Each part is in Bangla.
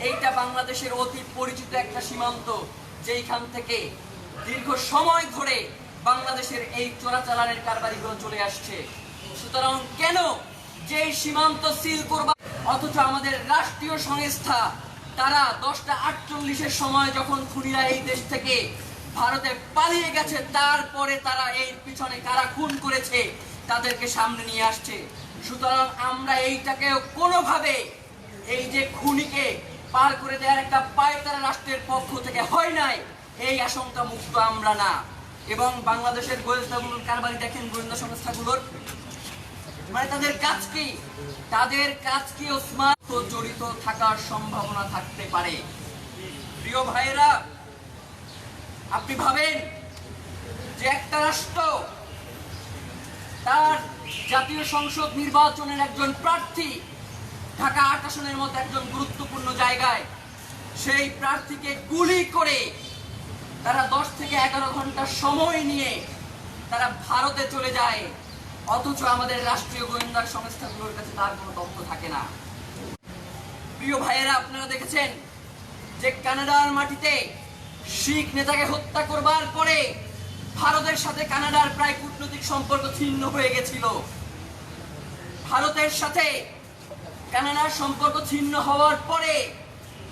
এইটা বাংলাদেশের অতি পরিচিত একটা সীমান্ত, যেইখান থেকে দীর্ঘ সময় ধরে বাংলাদেশের এই চোরাচালানের কারবারিগুলো চলে আসছে। সুতরাং কেন যে সীমান্ত সিল করবা, অথচ আমাদের রাষ্ট্রীয় সংস্থা তারা 10টা 48-এর সময় যখন খুনিরা এই দেশ থেকে ভারতে পালিয়ে গেছে, তারপরে তারা এর পিছনে কারা খুন করেছে তাদেরকে সামনে নিয়ে আসছে। সুতরাং আমরা এইটাকে কোনোভাবে এই যে খুনিকে পার করে দেওয়ার একটা পায়তারা রাষ্ট্রের পক্ষ থেকে হয় নাই, এই আশঙ্কা মুক্ত আমরা না। এবং বাংলাদেশের গোয়েন্দাগুলোর কারবারি দেখেন, গোয়েন্দা সংস্থাগুলোর মানে তাদের কাজ কি ওসমান জড়িত থাকার সম্ভাবনা থাকতে পারে। প্রিয় ভাইয়েরা, আপনি ভাবেন যে একটা রাষ্ট্র তার জাতীয় সংসদ নির্বাচনের একজন প্রার্থী ঢাকা 8 আসনের মতো একজন গুরুত্বপূর্ণ জায়গায়, সেই প্রার্থীকে গুলি করে তারা 10 থেকে 11 ঘন্টা সময় নিয়ে তারা ভারতে চলে যায়, অথচ আমাদের রাষ্ট্রীয় গোয়েন্দা সংস্থাগুলোর কাছে তার কোনো তথ্য থাকে না। প্রিয় ভাইয়েরা, আপনারা দেখেছেন যে কানাডার মাটিতে শিখ নেতাকে হত্যা করবার পরে ভারতের সাথে কানাডার প্রায় কূটনৈতিক সম্পর্ক ছিন্ন হয়ে গেছিল। ভারতের সাথে কানাডার সম্পর্ক ছিন্ন হওয়ার পরে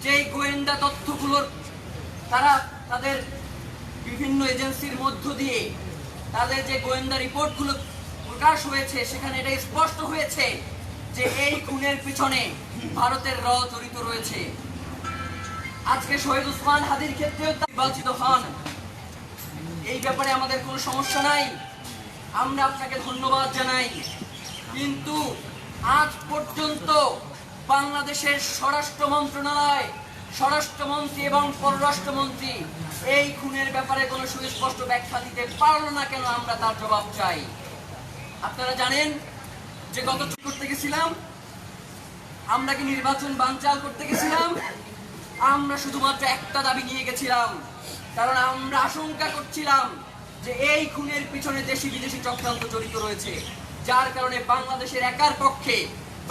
যে গোয়েন্দা তথ্যগুলোর তারা তাদের বিভিন্ন এজেন্সির মধ্য দিয়ে তাদের যে গোয়েন্দা রিপোর্টগুলো প্রকাশ হয়েছে, সেখানে এটা স্পষ্ট হয়েছে যে এই খুনের পিছনে ভারতের জড়িত রয়েছে। আজকে শহীদ ওসমান হাদির ক্ষেত্রেও নির্বাচিত হন, এই ব্যাপারে আমাদের কোনো সমস্যা নাই, আমরা আপনাকে ধন্যবাদ জানাই। কিন্তু আজ পর্যন্ত বাংলাদেশের স্বরাষ্ট্র মন্ত্রণালয়, স্বরাষ্ট্রমন্ত্রী এবং পররাষ্ট্রমন্ত্রী এই খুনের ব্যাপারে কোনো সুস্পষ্ট ব্যাখ্যা দিতে পারলো না কেন? আমরা তার জবাব চাই। আপনারা জানেন যে গত করতে গেছিলাম, আমরা কি নির্বাচন বানচাল করতে গেছিলাম? আমরা শুধুমাত্র একটা দাবি নিয়ে গেছিলাম, কারণ আমরা আশঙ্কা করছিলাম যে এই খুনের পিছনে দেশি বিদেশি চক্রান্ত জড়িত রয়েছে, যার কারণে বাংলাদেশের একার পক্ষে,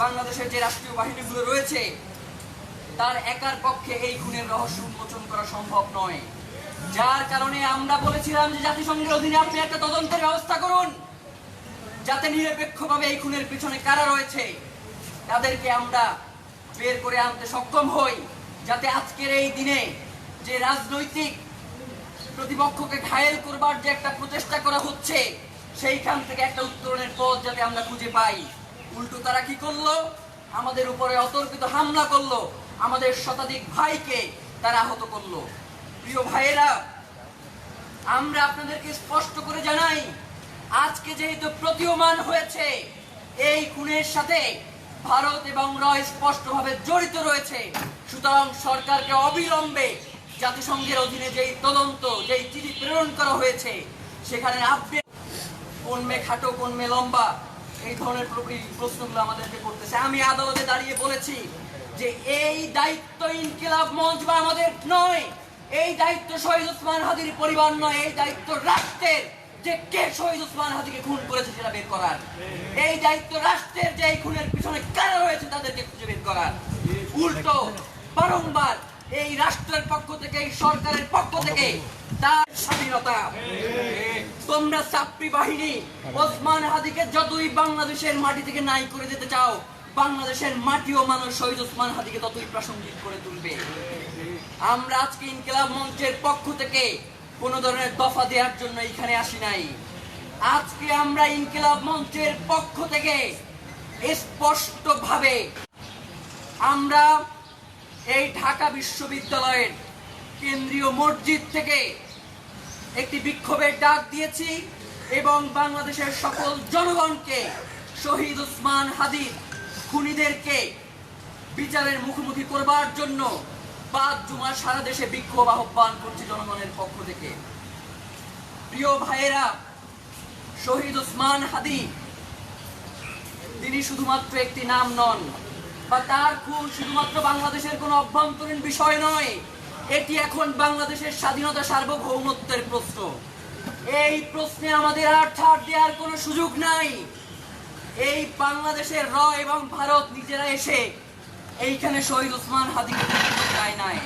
বাংলাদেশের যে রাষ্ট্রীয় বাহিনীগুলো রয়েছে তার একার পক্ষে এই খুনের রহস্য উন্মোচন করা সম্ভব নয়। যার কারণে আমরা বলেছিলাম যে জাতিসংঘের অধীনে আপনি একটা তদন্তের ব্যবস্থা করুন, যাতে নিরপেক্ষভাবে এই খুনের পিছনে কারা রয়েছে তাদেরকে আমরা বের করে আনতে সক্ষম হই, যাতে আজকের এই দিনে যে রাজনৈতিক প্রতিপক্ষকে ঘায়েল করবার যে একটা প্রচেষ্টা করা হচ্ছে, সেইখান থেকে একটা উত্তরণের পথ যাতে আমরা খুঁজে পাই। উল্টো তারা কি করলো? আমাদের উপরে অতর্কিত হামলা করলো, আমাদের শতাধিক ভাইকে তারা আহত করলো। প্রিয় ভাইয়েরা, আমরা আপনাদেরকে স্পষ্ট করে জানাই, আজকে যেহেতু প্রতীয়মান হয়েছে এই খুনের সাথে ভারত এবং স্পষ্টভাবে জড়িত রয়েছে, সুতরাং সরকারকে অবিলম্বে জাতিসংঘের অধীনে যেই তদন্ত, যেই চিঠি প্রেরণ করা হয়েছে, সেখানে আপডেট কোন মেয়ে খাটো কোন মেয়ে লম্বা, এই ধরনের প্রশ্নগুলো আমাদেরকে করতেছে। আমি আদালতে দাঁড়িয়ে বলেছি যে এই দায়িত্ব ইনকিলাব মঞ্চ বা আমাদের নয়, এই দায়িত্ব শহীদ ওসমান হাদির পরিবার নয়, এই দায়িত্ব রাষ্ট্রের, যে কে শহীদ ওসমান হাদিকে খুন করেছে সেটা বের করার। এই দায়িত্ব রাষ্ট্রের, যে এই খুনের পিছনে কারা রয়েছে তাদেরকে খুঁজে বের করার। উল্টো বারংবার এই রাষ্ট্রের পক্ষ থেকে, এই সরকারের পক্ষ থেকে তার স্বাধীনতা, তোমরা ছাত্রী বাহিনী ওসমান হাদিকে যতই বাংলাদেশের মাটি থেকে নাই করে দিতে চাও, বাংলাদেশের মাটিও মানুষ শহীদ ওসমান হাদিকে ততই প্রাসঙ্গিক করে তুলবে। আমরা আজকে ইনকিলাব মঞ্চের পক্ষ থেকে কোন ধরনের দফা দেওয়ার জন্য এখানে আসি নাই। আজকে আমরা ইনকিলাব মঞ্চের পক্ষ থেকে স্পষ্টভাবে আমরা এই ঢাকা বিশ্ববিদ্যালয়ের কেন্দ্রীয় মসজিদ থেকে একটি বিক্ষোভের ডাক দিয়েছি এবং বাংলাদেশের সকল জনগণকে শহীদ ওসমান হাদির খুনিদেরকে বিচারের মুখোমুখি করবার জন্য 5 জুমা সারা দেশে বিক্ষোভ আহ্বান করছি জনগণের পক্ষ থেকে। প্রিয় ভাইয়েরা, শহীদ ওসমান হাদি তিনি শুধুমাত্র একটি নাম নন, বা তার খুন শুধুমাত্র বাংলাদেশের কোনো অভ্যন্তরীণ বিষয় নয়, এটি এখন বাংলাদেশের স্বাধীনতা সার্বভৌমত্বের প্রশ্ন। এই প্রশ্নে আমাদের আর ছাড় দেওয়ার কোনো সুযোগ নাই। এই বাংলাদেশের এবং ভারত নিজেরা এসে এইখানে শহীদ ওসমান হাদিকে যায় নাই।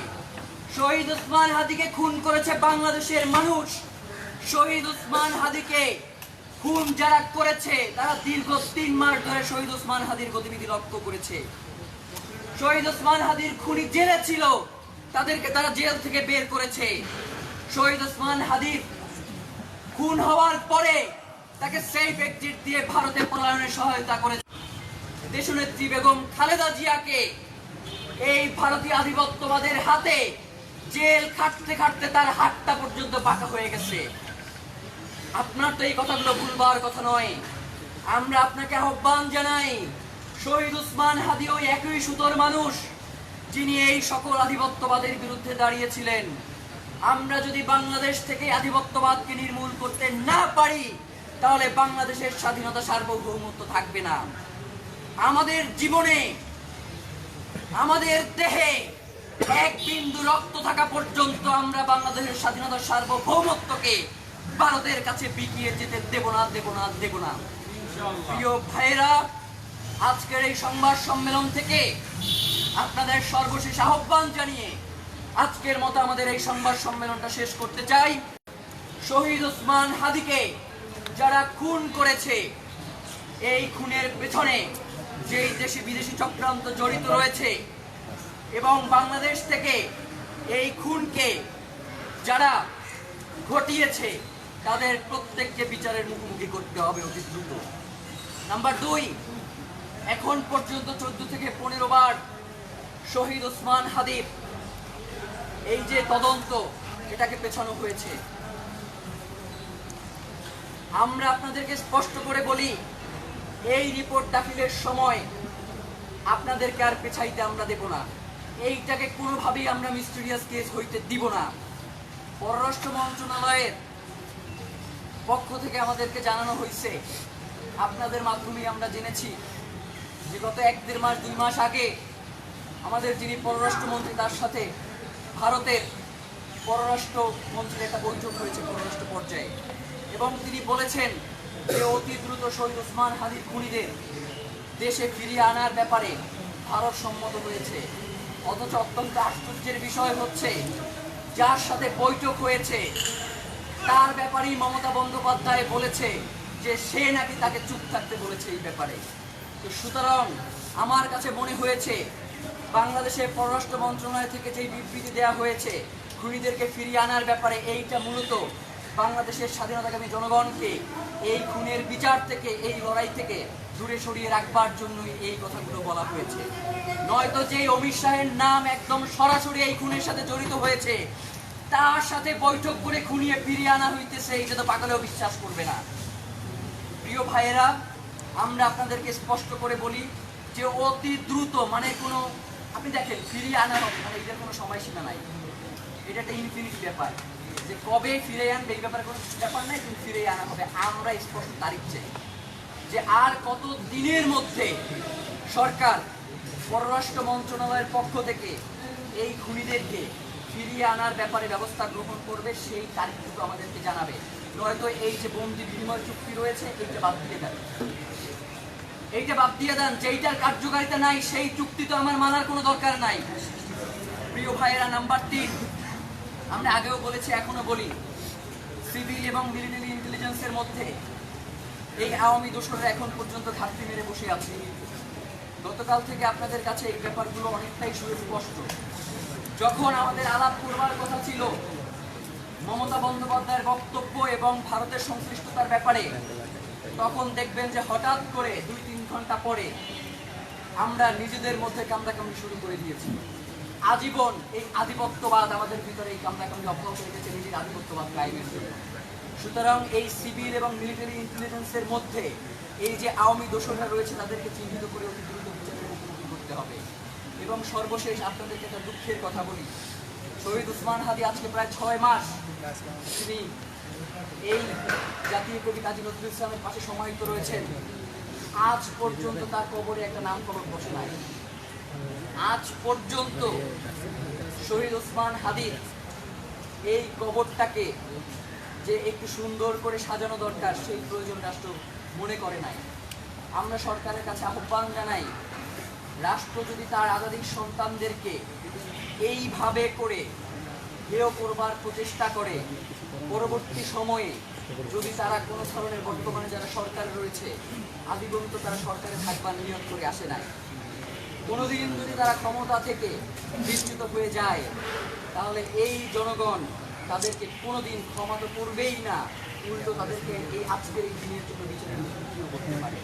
শহীদ ওসমান হাদিকে খুন করেছে বাংলাদেশের মানুষ। শহীদ ওসমান হাদিকে খুন যারা করেছে তারা দীর্ঘ 3 মাস ধরে শহীদ ওসমান হাদির গতিবিধি লক্ষ্য করেছে। শহীদ ওসমান হাদির খুনি জেলে ছিল, তাদেরকে তারা জেল থেকে বের করেছে। শহীদ ওসমান হাদির খুন হওয়ার পরে তাকে সেফ এক্সিট দিয়ে ভারতে পলায়নে সহায়তা করেছে। দেশনেত্রী বেগম খালেদা জিয়াকে এই ভারতীয় আধিপত্যবাদের হাতে জেল খাটতে খাটতে তার হাতটা পর্যন্ত বাঁকা হয়ে গেছে। আপনার তো এই কথাগুলো ভুলবার কথা নয়। আমরা আপনাকে আহ্বান জানাই, শহীদ ওসমান হাদি ওই একই সুতোর মানুষ যিনি এই সকল আধিপত্যবাদের বিরুদ্ধে দাঁড়িয়েছিলেন। আমরা যদি বাংলাদেশ থেকে আধিপত্যবাদকে নির্মূল করতে না পারি তাহলে বাংলাদেশের স্বাধীনতা সার্বভৌমত্ব থাকবে না। আমাদের জীবনে, আমাদের দেহে এক বিন্দু রক্ত থাকা পর্যন্ত আমরা বাংলাদেশের স্বাধীনতা সার্বভৌমত্বকে ভারতের কাছে বিকিয়ে যেতে দেব না, দেব না, দেব না। প্রিয় ভাইরা, আজকের এই সংবাদ সম্মেলন থেকে আপনাদের সর্বশেষ আহ্বান জানিয়ে আজকের মতো আমাদের এই সংবাদ সম্মেলনটা শেষ করতে চাই। শহীদ ওসমান হাদিকে যারা খুন করেছে, এই খুনের পেছনে যেই দেশি বিদেশি চক্রান্ত জড়িত রয়েছে এবং বাংলাদেশ থেকে এই খুনকে যারা ঘটিয়েছে তাদের প্রত্যেককে বিচারের মুখোমুখি করতে হবে অতি দ্রুত। নাম্বার 2, এখন পর্যন্ত 14 থেকে 15 বার শহীদ ওসমান হাদির এই যে তদন্ত, এটাকে পেছানো হয়েছে। আমরা আপনাদেরকে স্পষ্ট করে বলি, এই রিপোর্ট দাখিলের সময় আপনাদেরকে আর পেছাইতে আমরা দেব না। এইটাকে কোনোভাবেই আমরা মিস্টেরিয়াস কেস হইতে দিব না। পররাষ্ট্র মন্ত্রণালয়ের পক্ষ থেকে আমাদেরকে জানানো হয়েছে, আপনাদের মাধ্যমে আমরা জেনেছি যে গত 1-1.5 মাস 2 মাস আগে আমাদের যিনি পররাষ্ট্রমন্ত্রী তার সাথে ভারতের পররাষ্ট্রমন্ত্রীর একটা বৈঠক হয়েছে পররাষ্ট্র পর্যায়ে, এবং তিনি বলেছেন যে অতি দ্রুত শহীদ ওসমান হাদির খুনিদের দেশে ফিরিয়ে আনার ব্যাপারে ভারত সম্মত হয়েছে। অথচ অত্যন্ত আশ্চর্যের বিষয় হচ্ছে, যার সাথে বৈঠক হয়েছে তার ব্যাপারেই মমতা বন্দ্যোপাধ্যায় বলেছে যে সে নাকি তাকে চুপ থাকতে বলেছে এই ব্যাপারে। তো সুতরাং আমার কাছে মনে হয়েছে বাংলাদেশের পররাষ্ট্র মন্ত্রণালয় থেকে যে বিবৃতি দেওয়া হয়েছে খুনিদেরকে ফিরিয়ে আনার ব্যাপারে, এইটা মূলত বাংলাদেশের স্বাধীনতাকামী জনগণকে এই খুনের বিচার থেকে, এই লড়াই থেকে দূরে সরিয়ে রাখবার জন্যই এই কথাগুলো বলা হয়েছে। নয়তো যে অমিত শাহের নাম একদম সরাসরি এই খুনের সাথে জড়িত হয়েছে, তার সাথে বৈঠক করে খুনিয়ে ফিরিয়ে আনা হইতেছে, এটা তো পাগলেও বিশ্বাস করবে না। প্রিয় ভাইয়েরা, আমরা আপনাদেরকে স্পষ্ট করে বলি যে অতি দ্রুত, মানে কোনো, আপনি দেখেন ফিরিয়ে আনা হবে, মানে এটার কোনো সময়সীমা নাই। এটা একটা ইনফিনিট ব্যাপার, যে কবে ফিরে আনবে এই ব্যাপারে কোনো ব্যাপার নাই, কিন্তু ফিরে আনা হবে। আমরা স্পষ্ট তারিখ চাই যে আর কত দিনের মধ্যে সরকার পররাষ্ট্র মন্ত্রণালয়ের পক্ষ থেকে এই খুনিদেরকে ফিরিয়ে আনার ব্যাপারে ব্যবস্থা গ্রহণ করবে, সেই তারিখটুকু আমাদেরকে জানাবে। নয়তো এই যে বন্দি বিনিময় চুক্তি রয়েছে এইটা বাদ দিয়ে দেন, এইটা বাদ দিয়ে দেন। যেইটার কার্যকারিতা নাই সেই চুক্তি তো আমার মানার কোনো দরকার নাই। প্রিয় ভাইয়েরা, নাম্বার 3, আমরা আগেও বলেছি এখনো বলি, সিভিল এবং মিলিটারি ইন্টেলিজেন্সের মধ্যে এই আওয়ামী দোসররা এখন পর্যন্ত ঘাটতি মেরে বসে আছে। গতকাল থেকে আপনাদের কাছে এই ব্যাপারগুলো অনেকটাই সুস্পষ্ট। যখন আমাদের আলাপ করবার কথা ছিল মমতা বন্দ্যোপাধ্যায়ের বক্তব্য এবং ভারতের সংশ্লিষ্টতার ব্যাপারে, তখন দেখবেন যে হঠাৎ করে 2-3 ঘন্টা পরে আমরা নিজেদের মধ্যে কামড়াকামড়ি শুরু করে দিয়েছি। আজীবন এই আধিপত্যবাদ আমাদের ভিতরে এই কামড়াকামড়ি অব্যাহত রেখেছে নিজের আধিপত্যবাদ কায়েমের জন্য। সুতরাং এই সিভিল এবং মিলিটারি ইন্টেলিজেন্সের মধ্যে এই যে আওয়ামী দোসররা রয়েছে তাদেরকে চিহ্নিত করে অতি দ্রুত বিচারের মুখোমুখি করতে হবে। এবং সর্বশেষ আপনাদেরকে একটা দুঃখের কথা বলি, শহীদ ওসমান হাদি আজকে প্রায় 6 মাস তিনি এই জাতীয় কবি কাজী নজরুল ইসলামের পাশে সমাহিত রয়েছেন। আজ পর্যন্ত তার কবরে একটা নামকরণ বসে নাই। আজ পর্যন্ত শহীদ ওসমান হাদির এই কবরটাকে যে একটু সুন্দর করে সাজানো দরকার, সেই প্রয়োজন রাষ্ট্র মনে করে নাই। আমরা সরকারের কাছে আহ্বান জানাই রাষ্ট্র যদি তার আজাদির সন্তানদেরকে এইভাবে করে হেয় করবার প্রচেষ্টা করে, পরবর্তী সময়ে যদি তারা কোনো ধরনের, বর্তমানে যারা সরকারে রয়েছে আজীবন তো তারা সরকারে থাকবার নিয়ত করে আসে নাই, কোনোদিন যদি তারা ক্ষমতা থেকে বিচ্যুত হয়ে যায় তাহলে এই জনগণ তাদেরকে কোনোদিন ক্ষমা তো করবেই না, উল্টো তাদেরকে এই আজকের এই দিনের জন্য বিচারের মুখোমুখিও করতে পারে।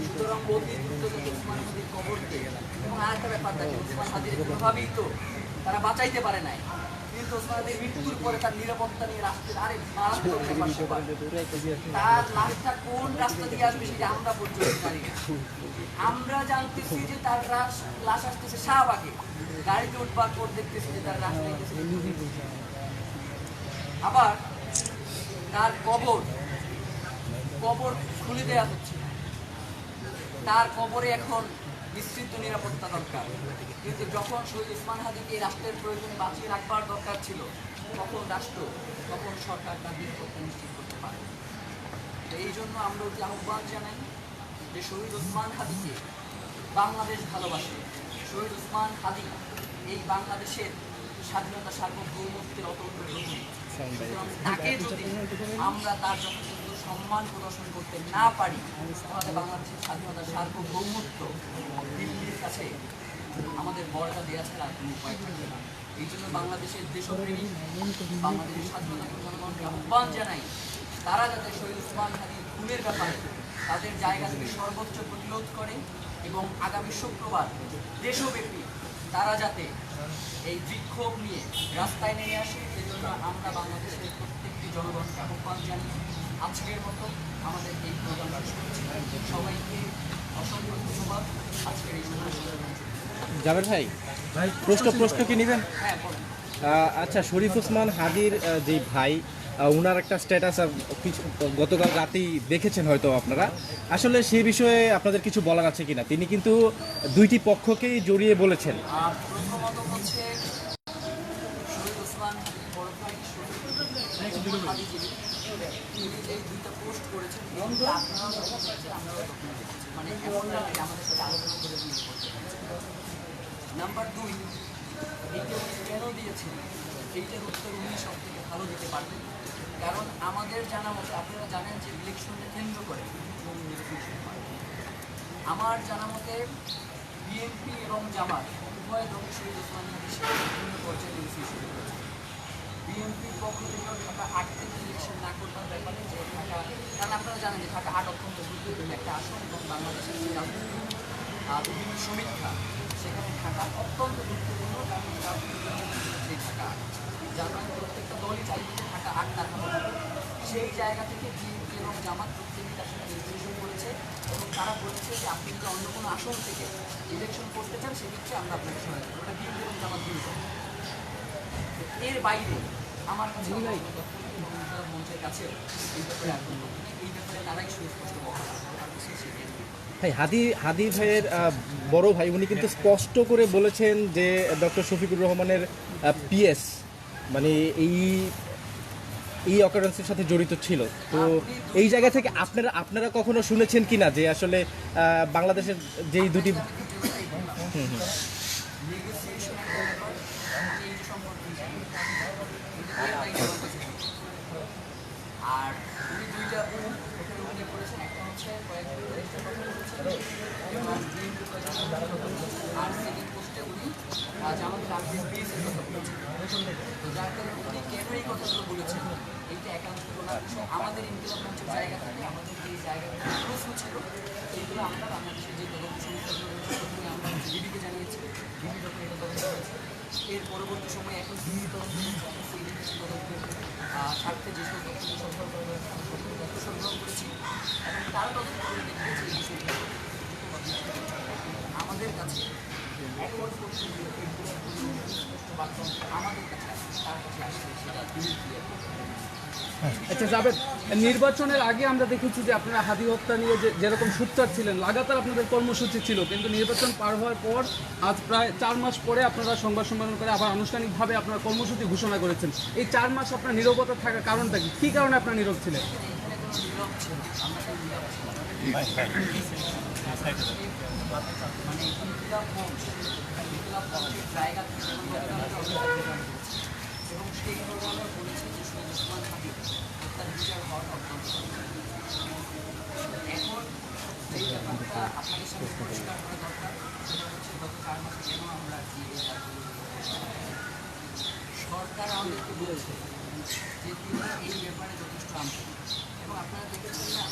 সুতরাং অতি দ্রুত যাতে ওসমান হাদির কবরকে, এবং আরেকটা ব্যাপার থাকে, ওসমান হাদির কোনোভাবেই তো তারা বাঁচাইতে পারে নাই, কিন্তু ওসমান হাদির মৃত্যুর পরে তার নিরাপত্তা নিয়ে রাষ্ট্রের আরেক মারাত্মক ব্যাপার, তার লাশটা কোন রাস্তা দিয়ে আসবে সেটা আমরা পর্যন্ত জানি না। আমরা জানতেছি যে তার লাশ আসতেছে শাহবাগে, গাড়িতে উঠবার পর দেখতেছি যে তার লাশ আসতেছে। আবার তার কবর খুলে দেওয়া হচ্ছে, তার কবরে এখন বিস্তৃত নিরাপত্তা দরকার, কিন্তু যখন শহীদ ওসমান হাদিকে রাষ্ট্রের প্রয়োজনে বাঁচিয়ে রাখবার দরকার ছিল তখন সরকার তার নিরাপত্তা নিশ্চিত করতে পারে। তো এই জন্য আমরা যে আহ্বান জানাই যে শহীদ ওসমান হাদিকে বাংলাদেশ ভালোবাসে, শহীদ ওসমান হাদি এই বাংলাদেশের স্বাধীনতা সার্বভৌমত্বের অতন্ত্র প্রহরী। তাকে যদি আমরা তার যথাযথ সম্মান প্রদর্শন করতে না পারি তাহলে বাংলাদেশের স্বাধীনতা সার্বভৌমত্ব দিল্লির কাছে আমাদের বর্ডা দেওয়া ছাড়া কোনো উপায় থাকবে না। এই জন্য বাংলাদেশের দেশপ্রেমী, বাংলাদেশের স্বাধীনতা জনগণকে আহ্বান জানাই তারা যাতে শহীদ ওসমান হাদির খুনের ব্যাপারে তাদের জায়গা থেকে সর্বোচ্চ প্রতিরোধ করে, এবং আগামী শুক্রবার দেশব্যাপী তারা যাতে এই বিক্ষোভ নিয়ে রাস্তায় নেমে আসে, সেজন্য আমরা বাংলাদেশের প্রত্যেকটি জনগণকে আহ্বান জানি। আজকের মতো আমাদের এই প্রোগ্রাম শেষ করছি। সবাইকে অসংখ্য ধন্যবাদ। আজকের এই জাবের ভাই প্রশ্ন কি নেবেন? হ্যাঁ বলুন। আচ্ছা, শরীফ ওসমান হাদির যে ভাই, ওনার একটা স্ট্যাটাস গতকাল রাতেই দেখেছেন হয়তো আপনারা, আসলে সেই বিষয়ে আপনাদের কিছু বলার আছে কিনা? তিনি কিন্তু দুইটি পক্ষকেই জড়িয়ে বলেছেন। প্রথমত হচ্ছে শহীদ ওসমান হাদির বড় ভাই শহীদ হাদি তিনি যে দুইটা পোস্ট করেছেন, আপনারাও যখন দেখছেন আমরাও তখন দেখেছি, মানে এমন না যে আমাদের সাথে আলোচনা করে তিনি করতে নাম্বার 2, এইটা কেন দিয়েছেন এইটার উত্তর উনি সব থেকে ভালো দিতে পারবেন। কারণ আমাদের জানা মতে, আপনারা জানেন যে ইলেকশনকে কেন্দ্র করে আমার জানা মতে বিএনপি এবং জামাত উভয় দল শহীদ ওসমান হাদির সাথে বিভিন্ন পর্যায়ে নেগোসিয়েশন করেছে। বিএনপির পক্ষ থেকেও ঢাকা 8 থেকে ইলেকশন না করবার ব্যাপারে, যে ঢাকা, কারণ আপনারা জানেন যে ঢাকা 8 অত্যন্ত গুরুত্বপূর্ণ একটা আসন, এবং বাংলাদেশের যে রাজনৈতিক বিভিন্ন সমীক্ষা সেখানে ঢাকা অত্যন্ত গুরুত্বপূর্ণ, কারণ সেই ঢাকা যার মানে প্রত্যেকটা দলই চাইবে যে ঢাকা 8 না থাকা। সেই জায়গা থেকে বিএনপি এবং জামাত প্রত্যেকেই তার সাথে নির্দেশন করেছে, এবং তারা বলেছে যে আপনি যদি অন্য কোনো আসন থেকে ইলেকশন করতে চান সেক্ষেত্রে আমরা আপনাকে সহায়তা করব। ওটা বিএনপি এবং জামাত দুই দল। এর বাইরে আমার কাছে মঞ্চের কাছে এই ব্যাপারে আগ্রহ নেই, এই ব্যাপারে তারাই সুস্পষ্ট বক্তব্য। হাদি ভাইয়ের বড় ভাই উনি কিন্তু স্পষ্ট করে বলেছেন যে ডক্টর শফিকুর রহমানের পিএস মানে এই অকারেন্সের সাথে জড়িত ছিল। তো এই জায়গা থেকে আপনারা কখনো শুনেছেন কিনা যে আসলে বাংলাদেশের যেই দুটি আর উনি দুইটা অভিযোগ করেছেন, একটা হচ্ছে আর সেকেন্ড পোস্টে উনি জামাতের রাজনীতি পিএসের কথা বলেছেন। তো যার কারণে উনি কেন এই কথাগুলো বলেছেন এইটা একান্ত বলার বিষয়। আমাদের ইনকিলাব মঞ্চের জায়গা থেকে আমাদের যে জায়গাগুলো প্রশ্ন ছিল সেইগুলো আমরা বাংলাদেশের যে তদন্ত সংস্থাগুলো রয়েছে প্রথমে আমরা ডিবিকে জানিয়েছি, ডিবি যখন এটা তদন্ত করেছে, এর পরবর্তী সময়ে এখন ডিবি তদন্ত তদন্তের স্বার্থে যেসব তথ্য সরবরাহ করা হয়েছে আমরা সকল তথ্য সরবরাহ করেছি, এবং তারা তদন্ত করে দেখবে যে এই বিষয়টা আমাদের কাছে এখন পর্যন্ত আমাদের কাছে তার কাছে আসলে সেটা আচ্ছা জাবেদ, নির্বাচনের আগে আমরা দেখেছি যে আপনারা হাদি হত্যা নিয়ে যেরকম সোচ্চার ছিলেন, লাগাতার আপনাদের কর্মসূচি ছিল, কিন্তু নির্বাচন পার হওয়ার পর আজ প্রায় 4 মাস পরে আপনারা সংবাদ সম্মেলন করে আবার আনুষ্ঠানিকভাবে আপনারা কর্মসূচি ঘোষণা করেছেন। এই 4 মাস আপনার নীরবতা থাকার কারণটা কি? কী কারণে আপনার নীরব ছিলেন? মানে ইনকিলাব মঞ্চের জায়গা থেকে এবং সেই প্রোগ্রামে বলেছে যে শহীদ ওসমান হাদি হত্যার বিচার হওয়ার অত্যন্ত এখন এই ব্যাপারটা আপনাদের সামনে পরিষ্কার করা দরকার। সেটা হচ্ছে গত 4 মাসে কেন আমরা সরকার আমাদেরকে বলেছে যে তিনি এই ব্যাপারে যথেষ্ট আন্তরিক এবং আপনারা দেখেছেন না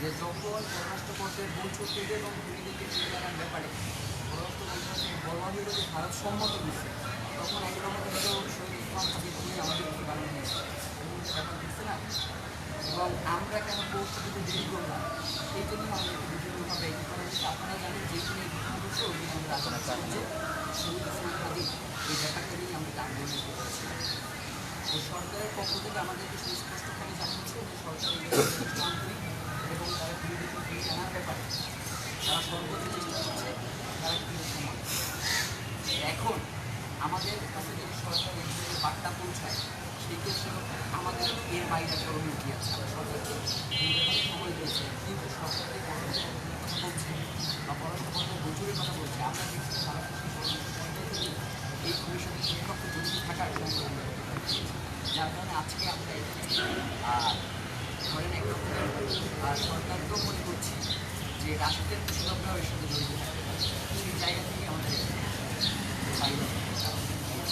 যে যখন পররাষ্ট্র পর্যায়ে বৈঠক থেকে এবং দুর্নীতিকে ফিরে আনার ব্যাপারে পররাষ্ট্র মন্ত্রণালয় বলা হইল যে ভারত সম্মত দিচ্ছে, তখন একদম কিন্তু শহীদ ওসমান হাদির নিয়ে আমাদের কি বানানো হয়েছে ব্যাপার দিচ্ছে না। এবং আমরা কেন পৌঁছতে দেরি করলাম এই জন্য আমাদেরকে বিভিন্নভাবে এগিয়ে করা হয়েছে। আপনারা জানেন যে দিনে ঘটনা ঘটছে ওই দিন আমরা আলোচনা করছি যে শহীদ ওসমান হাদি এই ব্যাপারটা নিয়ে আমরা আন্দোলন করেছিলাম। তো সরকারের পক্ষ থেকে আমাদেরকে সুস্পষ্টভাবে জানিয়েছে যে সরকার এই ব্যাপারে আন্তরিক এবং তারা বিরোধীকে ফিরিয়ে আনার ব্যাপারে তারা সর্বোচ্চ চেষ্টা করছে, তারা কিন্তু সময়। এখন আমাদের কাছে যদি সরকার এই ধরনের বার্তা পৌঁছায় সেই ক্ষেত্রে আমাদের এর বাইরে একটা অনুমতি আছে। আমরা সরকারকে এই ব্যাপারে সময় দিয়েছি, কিন্তু সরকারকে পররাষ্ট্র কথা বলছে বা পররাষ্ট্র পর্যায়ে বৈঠকের কথা বলছে। আমরা দেখছি এই কমিশনের শিক্ষক জড়িত থাকার যার কারণে আজকে আমরা এখানে ধরেন এক রকমের সরকারকেও মনে করছি যে রাষ্ট্রের কৃষকরাও এর সাথে জড়িত থাকে। সেই জায়গা থেকে আমাদের বাইরে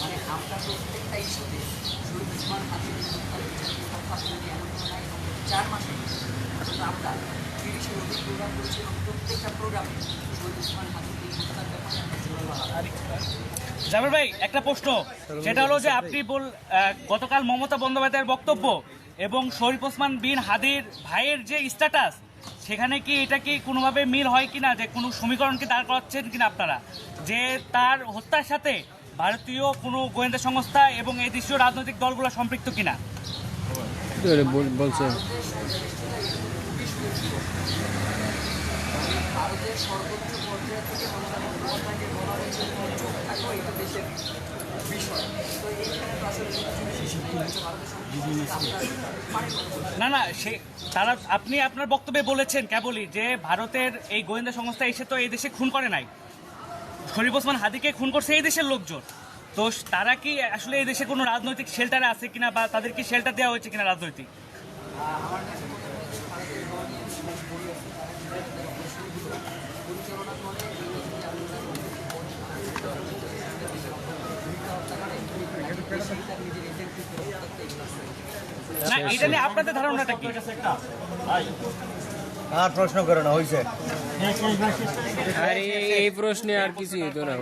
মানে আমরা প্রত্যেকটা ইস্যুতে শহীদ ওসমান হাদির হত্যার বিচারের কথা বলি এমন কোনো নাই। 4 মাসে আমরা 30-এর অধিক প্রোগ্রাম করেছি এবং প্রত্যেকটা প্রোগ্রামে শহীদ ওসমান হাদির এই হত্যার ব্যাপারে আমরা জোরালো জাবের ভাই, একটা প্রশ্ন, সেটা হলো যে আপনি গতকাল মমতা বন্দ্যোপাধ্যায়ের বক্তব্য এবং শরীফ ওসমান বিন হাদির ভাইয়ের যে স্ট্যাটাস, সেখানে কি এটা কি কোনোভাবে মিল হয় কিনা, যে কোনো সমীকরণকে দাঁড় করাচ্ছেন কিনা আপনারা, যে তার হত্যার সাথে ভারতীয় কোনো গোয়েন্দা সংস্থা এবং এই দেশীয় রাজনৈতিক দলগুলো সম্পৃক্ত কিনা? বলছে ভারতের সর্বোচ্চ পর্যায় থেকে মমতা বন্দ্যোপাধ্যায়কে বলা হয়েছে চোখ থাকো এটা দেশের বিষয়। তো এইখানে তো আসলে না না, তারা আপনি আপনার বক্তব্যে বলেছেন কেবলই যে ভারতের এই গোয়েন্দা সংস্থা এসে তো এই দেশে খুন করে নাই, শরীফ ওসমান হাদিকে খুন করছে এই দেশের লোকজন। তো তারা কি আসলে এই দেশে কোনো রাজনৈতিক শেল্টারে আছে কিনা, বা তাদের কি শেল্টার দেওয়া হয়েছে কিনা রাজনৈতিক? আমার কাছে মনে হয়েছে ভারতের গভর্নিয়ান পরিচালনা করে না, এটা নিয়ে আপনাদের ধারণাটা কি? আর প্রশ্ন করো না হয়েছে আরে এই প্রশ্নে আর কিছু হতো না।